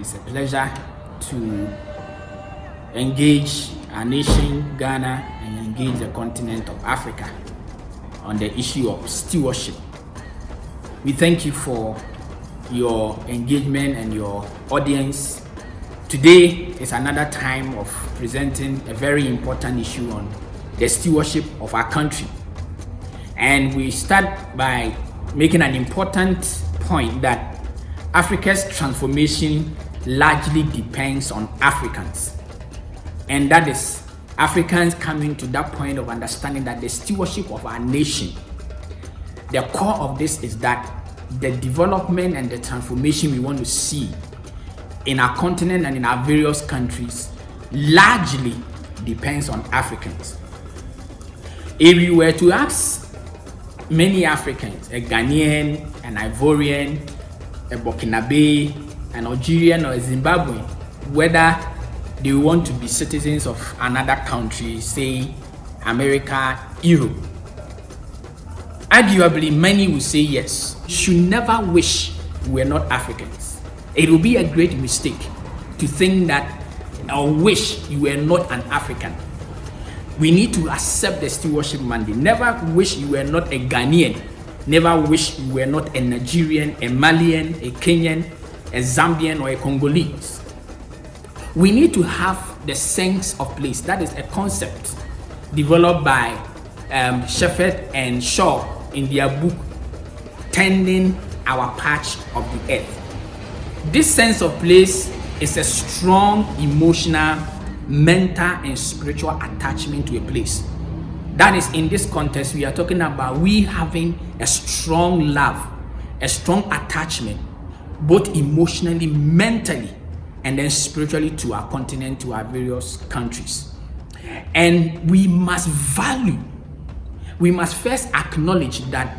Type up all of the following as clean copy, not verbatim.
It's a pleasure to engage our nation, Ghana, and engage the continent of Africa on the issue of stewardship. We thank you for your engagement and your audience. Today is another time of presenting a very important issue on the stewardship of our country. And we start by making an important point that Africa's transformation largely depends on Africans. And that is Africans coming to that point of understanding that the stewardship of our nation, the core of this is that the development and the transformation we want to see in our continent and in our various countries largely depends on Africans. If you were to ask many Africans, a Ghanaian, an Ivorian, a Burkinabe, an Algerian or a Zimbabwean, whether they want to be citizens of another country, say America, Europe, arguably many will say yes. You should never wish we were not Africans. It will be a great mistake to think that or wish you were not an African. We need to accept the stewardship mandate. Never wish you were not a Ghanaian. Never wish you were not a Nigerian, a Malian, a Kenyan, a Zambian, or a Congolese. We need to have the sense of place. That is a concept developed by Shepherd and Shaw in their book, Tending Our Patch of the Earth. This sense of place is a strong emotional, mental, and spiritual attachment to a place. That is, in this context, we are talking about we having a strong love, a strong attachment, both emotionally, mentally, and then spiritually to our continent, to our various countries. And we must value, we must first acknowledge that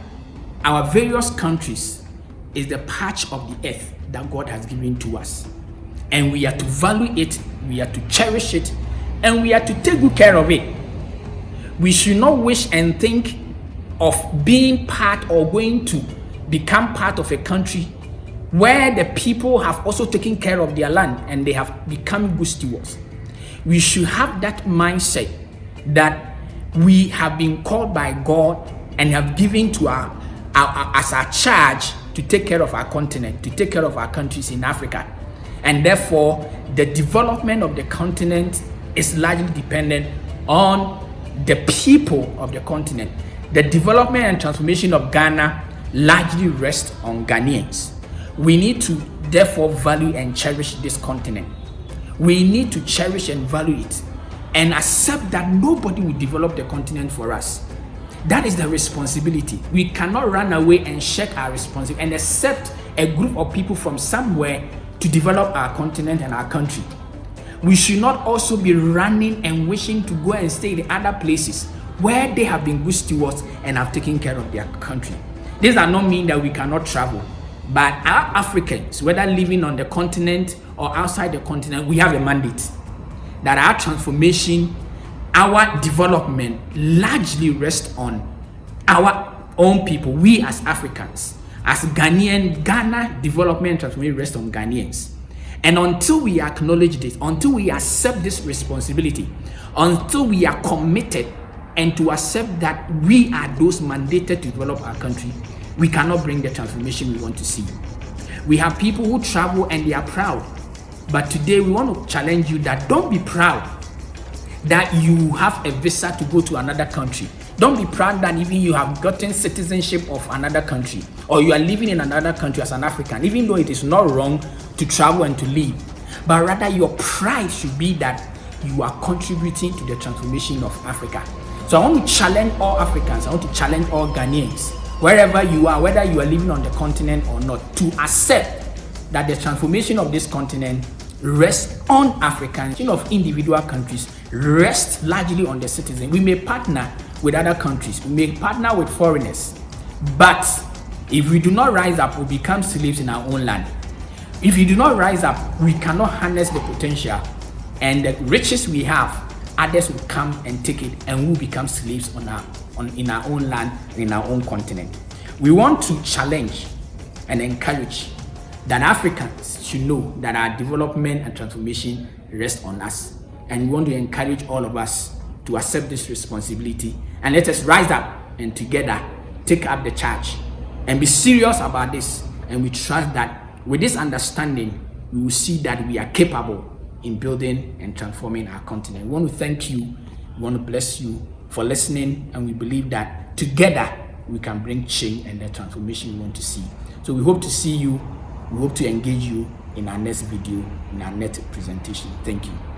our various countries is the patch of the earth that God has given to us. And we are to value it, we are to cherish it, and we are to take good care of it. We should not wish and think of being part or going to become part of a country where the people have also taken care of their land and they have become good stewards. We should have that mindset that we have been called by God and have given to as our charge to take care of our continent, to take care of our countries in Africa. And therefore, the development of the continent is largely dependent on the people of the continent. The development and transformation of Ghana largely rests on Ghanaians. We need to therefore value and cherish this continent. We need to cherish and value it and accept that nobody will develop the continent for us. That is the responsibility. We cannot run away and shirk our responsibility and accept a group of people from somewhere to develop our continent and our country. We should not also be running and wishing to go and stay in other places where they have been good stewards and have taken care of their country. This does not mean that we cannot travel, but our Africans, whether living on the continent or outside the continent, we have a mandate that our transformation, our development largely rests on our own people. We as Africans, as Ghana development and transformation rests on Ghanaians. And until we acknowledge this, until we accept this responsibility, until we are committed and to accept that we are those mandated to develop our country, we cannot bring the transformation we want to see. We have people who travel and they are proud. But today we want to challenge you that don't be proud that you have a visa to go to another country. Don't be proud that even you have gotten citizenship of another country or you are living in another country as an African, even though it is not wrong to travel and to live. But rather your pride should be that you are contributing to the transformation of Africa. So I want to challenge all Africans, I want to challenge all Ghanaians, wherever you are, whether you are living on the continent or not, to accept that the transformation of this continent rests on Africans, of individual countries, rests largely on the citizen. We may partner with other countries, we may partner with foreigners, but if we do not rise up, we become slaves in our own land. If we do not rise up, we cannot harness the potential and the riches we have. Others will come and take it and we'll become slaves in our own land, in our own continent. We want to challenge and encourage that Africans should know that our development and transformation rest on us. And we want to encourage all of us to accept this responsibility, and let us rise up and together take up the charge and be serious about this. And we trust that with this understanding, we will see that we are capable in building and transforming our continent. We want to thank you, we want to bless you for listening, and we believe that together we can bring change and the transformation we want to see. So we hope to see you, we hope to engage you in our next video, in our next presentation. Thank you.